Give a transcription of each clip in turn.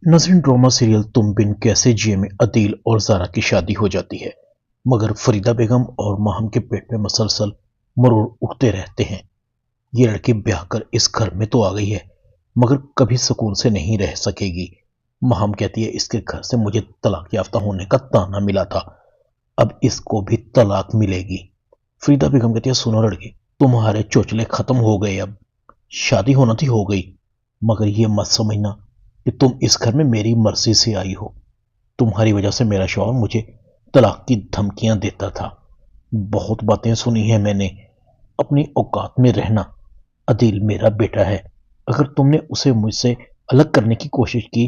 नज़रीन drama serial तुम बिन कैसे जिए में अदील और ज़ारा की शादी हो जाती है, मगर फरीदा बेगम और माहम के पेट में मसलसल मरोड़ उठते रहते हैं। ये लड़की ब्याह कर इस घर में तो आ गई है, मगर कभी सुकून से नहीं रह सकेगी। माहम कहती है इसके घर से मुझे तलाक याफ्ता होने का ताना मिला था, अब इसको भी तलाक मिलेगी। फरीदा बेगम कहती है सुनो लड़की, तुम्हारे चोचले खत्म हो गए, अब शादी होना थी हो गई, मगर ये मत समझना कि तुम इस घर में मेरी मर्जी से आई हो। तुम्हारी वजह से मेरा शौहर मुझे तलाक की धमकियां देता था। बहुत बातें सुनी हैं मैंने, अपनी औकात में रहना। अदील मेरा बेटा है, अगर तुमने उसे मुझसे अलग करने की कोशिश की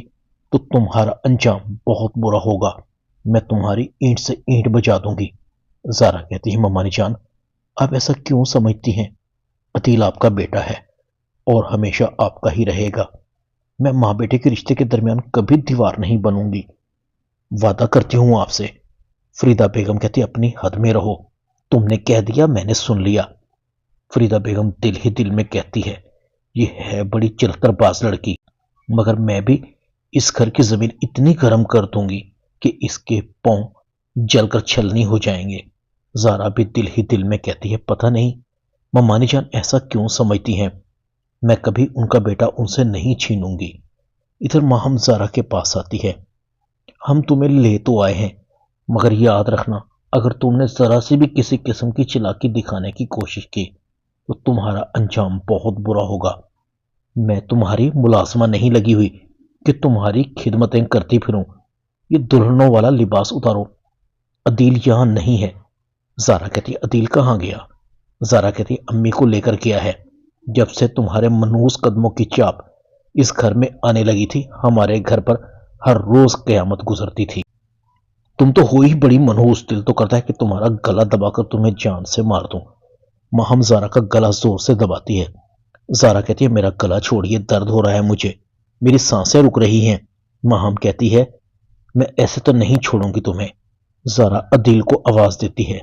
तो तुम्हारा अंजाम बहुत बुरा होगा। मैं तुम्हारी ईंट से ईंट बजा दूंगी। ज़ारा कहती है मम्मा जान, आप ऐसा क्यों समझती हैं? अदील आपका बेटा है और हमेशा आपका ही रहेगा। मैं माँ बेटे के रिश्ते के दरमियान कभी दीवार नहीं बनूंगी, वादा करती हूं आपसे। फरीदा बेगम कहती अपनी हद में रहो, तुमने कह दिया मैंने सुन लिया। फरीदा बेगम दिल ही दिल में कहती है ये है बड़ी चिलतरबाज लड़की, मगर मैं भी इस घर की जमीन इतनी गर्म कर दूंगी कि इसके पांव जलकर छलनी हो जाएंगे। ज़ारा भी दिल ही दिल में कहती है पता नहीं मम्मानी जान ऐसा क्यों समझती हैं, मैं कभी उनका बेटा उनसे नहीं छीनूंगी। इधर माहम ज़ारा के पास आती है, हम तुम्हें ले तो आए हैं, मगर याद रखना अगर तुमने जरा सी भी किसी किस्म की चालाकी दिखाने की कोशिश की तो तुम्हारा अंजाम बहुत बुरा होगा। मैं तुम्हारी मुलाजमा नहीं लगी हुई कि तुम्हारी खिदमतें करती फिरूं। ये दुल्हनों वाला लिबास उतारो, अदील यहां नहीं है। ज़ारा कहती अदील कहाँ गया? ज़ारा कहती अम्मी को लेकर गया है। जब से तुम्हारे मनहूस कदमों की चाप इस घर में आने लगी थी, हमारे घर पर हर रोज कयामत गुजरती थी। तुम तो हो ही बड़ी मनहूस, दिल तो करता है कि तुम्हारा गला दबाकर तुम्हें जान से मार दूं। माहम ज़ारा का गला जोर से दबाती है। ज़ारा कहती है मेरा गला छोड़िए, दर्द हो रहा है मुझे, मेरी सांसें रुक रही हैं। माहम कहती है मैं ऐसे तो नहीं छोड़ूंगी तुम्हें। ज़ारा अदील को आवाज देती है।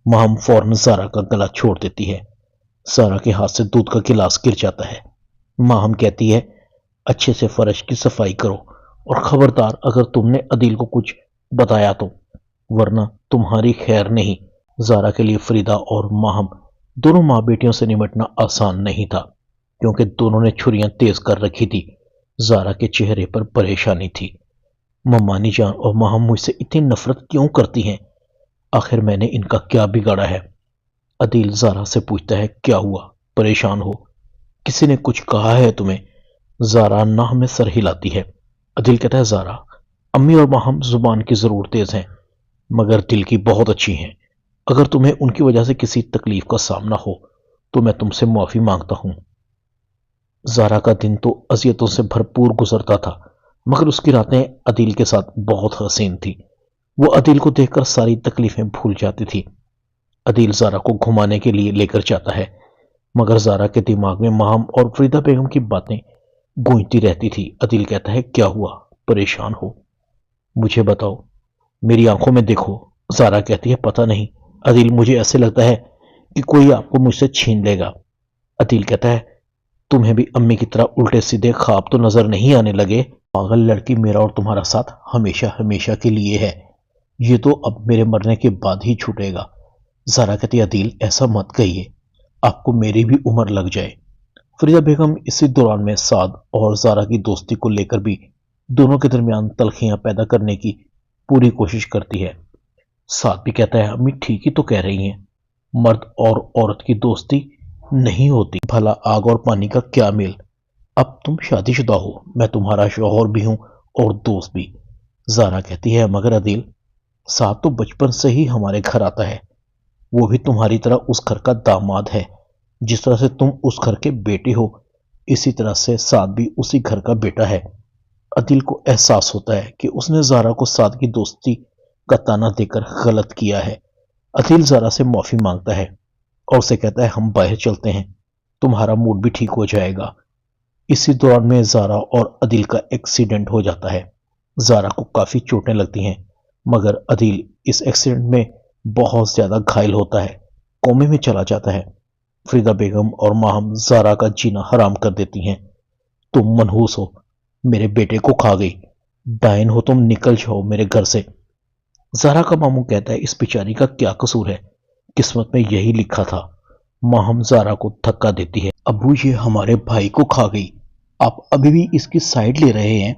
माहम फौरन ज़ारा का गला छोड़ देती है। ज़ारा के हाथ से दूध का गिलास गिर जाता है। माहम कहती है अच्छे से फर्श की सफाई करो और खबरदार अगर तुमने अदील को कुछ बताया तो, वरना तुम्हारी खैर नहीं। ज़ारा के लिए फरीदा और माहम दोनों माँ बेटियों से निपटना आसान नहीं था, क्योंकि दोनों ने छुरियां तेज कर रखी थी। ज़ारा के चेहरे पर परेशानी थी। मम्मानी जान और माहम मुझसे इतनी नफरत क्यों करती हैं? आखिर मैंने इनका क्या बिगाड़ा है? अदील ज़ारा से पूछता है क्या हुआ, परेशान हो? किसी ने कुछ कहा है तुम्हें? ज़ारा नाह में सर हिलाती है। अदील कहता है ज़ारा, अम्मी और माहम जुबान की जरूर तेज हैं, मगर दिल की बहुत अच्छी हैं। अगर तुम्हें उनकी वजह से किसी तकलीफ का सामना हो तो मैं तुमसे माफी मांगता हूं। ज़ारा का दिन तो अजियतों से भरपूर गुजरता था, मगर उसकी रातें अदील के साथ बहुत हसीन थी। वो अदील को देखकर सारी तकलीफें भूल जाती थी। अदील ज़ारा को घुमाने के लिए लेकर जाता है, मगर ज़ारा के दिमाग में माहम और फरीदा बेगम की बातें गूंजती रहती थी। अदील कहता है क्या हुआ, परेशान हो? मुझे बताओ, मेरी आंखों में देखो। ज़ारा कहती है पता नहीं अदील, मुझे ऐसे लगता है कि कोई आपको मुझसे छीन लेगा। अदील कहता है तुम्हें भी अम्मी की तरह उल्टे सीधे ख्वाब तो नजर नहीं आने लगे? पागल लड़की, मेरा और तुम्हारा साथ हमेशा हमेशा के लिए है, ये तो अब मेरे मरने के बाद ही छूटेगा। ज़ारा कहती है अदील ऐसा मत कहिए, आपको मेरी भी उम्र लग जाए। फरीदा बेगम इसी दौरान में साद और ज़ारा की दोस्ती को लेकर भी दोनों के दरमियान तलखियां पैदा करने की पूरी कोशिश करती है। साद भी कहता है अम्मी ठीक ही तो कह रही हैं, मर्द और औरत की दोस्ती नहीं होती, भला आग और पानी का क्या मेल। अब तुम शादीशुदा हो, मैं तुम्हारा शौहर भी हूं और दोस्त भी। ज़ारा कहती है मगर अदील, साद तो बचपन से ही हमारे घर आता है, वो भी तुम्हारी तरह उस घर का दामाद है। जिस तरह से तुम उस घर के बेटे हो, इसी तरह से साद भी उसी घर का बेटा है। अदिल को एहसास होता है कि उसने ज़ारा को साद की दोस्ती का ताना देकर गलत किया है। अदिल ज़ारा से माफी मांगता है और उसे कहता है हम बाहर चलते हैं, तुम्हारा मूड भी ठीक हो जाएगा। इसी दौरान में ज़ारा और अदिल का एक्सीडेंट हो जाता है। ज़ारा को काफी चोटें लगती हैं, मगर अदिल इस एक्सीडेंट में बहुत ज्यादा घायल होता है, कोमे में चला जाता है। फरीदा बेगम और माहम ज़ारा का जीना हराम कर देती हैं। तुम मनहूस हो, میرے بیٹے کو کھا گئی، ڈائن ہو تم، نکل جاؤ میرے گھر سے۔ زہرا کا ماموں کہتا ہے اس بیچاری کا کیا قصور ہے، قسمت میں یہی لکھا تھا۔ ماہم زہرا کو دھکا دیتی ہے، ابو یہ ہمارے بھائی کو کھا گئی، آپ ابھی بھی اس کی سائیڈ لے رہے ہیں؟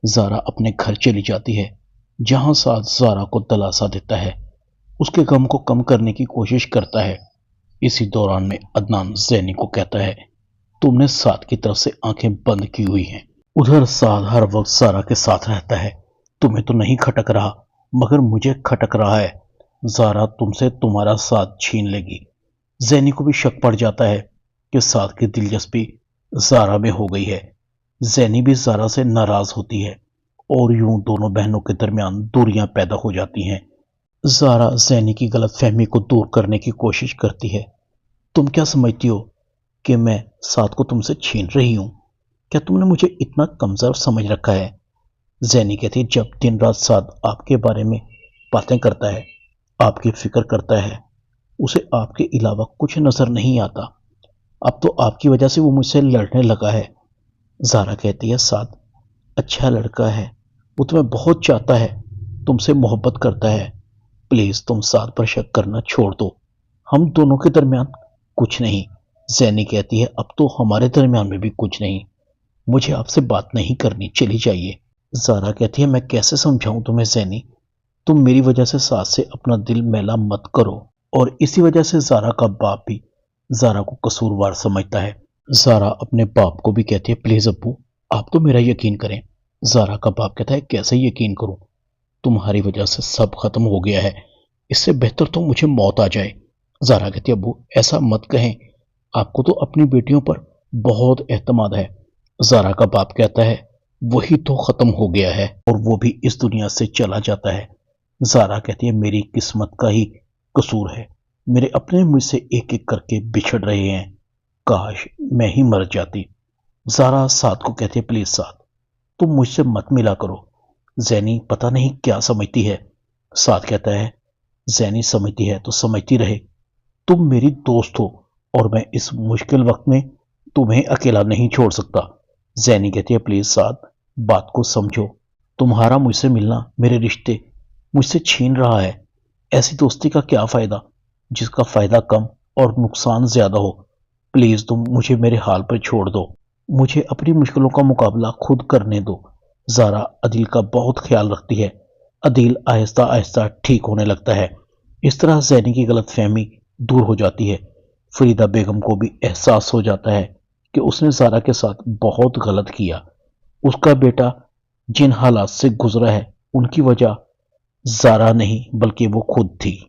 زہرا اپنے گھر چلی جاتی ہے جہاں سعد زہرا کو دلاسا دیتا ہے، اس کے غم کو کم کرنے کی کوشش کرتا ہے۔ اسی دوران میں عدنان زینی کو کہتا ہے تم نے سعد کی طرف سے آنکھیں بند کی ہوئی ہیں۔ ادھر سعد ہر وقت زہرا کے ساتھ رہتا ہے، تمہیں تو نہیں کھٹک رہا مگر مجھے کھٹک رہا ہے، زہرا تم سے تمہارا ساتھ چھین لے گی۔ زینی کو بھی شک پڑ جاتا ہے کہ سعد کی دلچسپی زہرا میں ہو گئی ہے۔ زینی بھی زہرا سے ناراض ہوتی ہے اور یوں دونوں بہنوں کے درمیان دوریاں پیدا ہو جاتی ہیں۔ زہرا زینی کی غلط فہمی کو دور کرنے کی کوشش کرتی ہے، تم کیا سمجھتی ہو کہ میں سعد کو تم سے چھین رہی ہوں؟ کیا تم نے مجھے اتنا کمزور سمجھ رکھا ہے؟ زینی کہتی ہے جب دن رات سعد آپ کے بارے میں باتیں کرتا ہے، آپ کی فکر کرتا ہے، اسے آپ کے علاوہ کچھ نظر نہیں آتا، اب تو آپ کی وجہ سے وہ مجھ سے لڑنے لگا ہے۔ زہرا کہتی ہے سعد اچھا لڑکا ہے، وہ تمہیں بہت چاہتا ہے، تم سے محبت کرتا ہے، پلیز تم سعد پر شک کرنا چھوڑ دو، ہم دونوں کے درمیان کچھ نہیں۔ زینی کہتی ہے اب تو ہمارے درمیان میں بھی کچھ نہیں، مجھے آپ سے بات نہیں کرنی، چلی جائیے۔ زہرا کہتی ہے میں کیسے سمجھاؤں تمہیں زینی، تم میری وجہ سے سعد سے اپنا دل میلا مت کرو۔ اور اسی وجہ سے زہرا کا باپ بھی زہرا کو قصوروار سمجھتا ہے۔ زہرا اپنے باپ کو بھی کہتی ہے پلیز ابو آپ تو میرا یقین کریں۔ زہرا کا باپ کہتا ہے کیسے یقین کروں، تمہاری وجہ سے سب ختم ہو گیا ہے، اس سے بہتر تو مجھے موت آ جائے۔ زہرا کہتی ہے ابو ایسا مت کہیں، آپ کو تو اپنی بیٹیوں پر بہت اعتماد ہے۔ زہرا کا باپ کہتا ہے وہی تو ختم ہو گیا ہے اور وہ بھی اس دنیا سے چلا جاتا ہے۔ زہرا کہتی ہے میری قسمت کا ہی قصور ہے، میرے اپنے مجھ سے ایک ایک کر کے بچھڑ رہے ہیں، کاش میں ہی مر جاتی۔ زہرا سعد کو کہتی ہے پلیز سعد تم مجھ سے مت ملا کرو، زینی پتہ نہیں کیا سمجھتی ہے۔ سعد کہتا ہے زینی سمجھتی ہے تو سمجھتی رہے، تم میری دوست ہو اور میں اس مشکل وقت میں تمہیں اکیلا نہیں چھوڑ سکتا۔ زینی کہتی ہے پلیز سعد بات کو سمجھو، تمہارا مجھ سے ملنا میرے رشتے مجھ سے چھین رہا ہے، ایسی دوستی کا کیا فائدہ جس کا فائدہ کم اور نقصان زیادہ ہو، پلیز تم مجھے میرے حال پر چھوڑ دو، مجھے اپنی مشکلوں کا مقابلہ خود کرنے دو۔ زہرا عدیل کا بہت خیال رکھتی ہے، عدیل آہستہ آہستہ ٹھیک ہونے لگتا ہے، اس طرح زینی کی غلط فہمی دور ہو جاتی ہے۔ فریدہ بیگم کو بھی احساس ہو جاتا ہے کہ اس نے زہرا کے ساتھ بہت غلط کیا، اس کا بیٹا جن حالات سے گزرا ہے ان کی وجہ زہرا نہیں بلکہ وہ خود تھی۔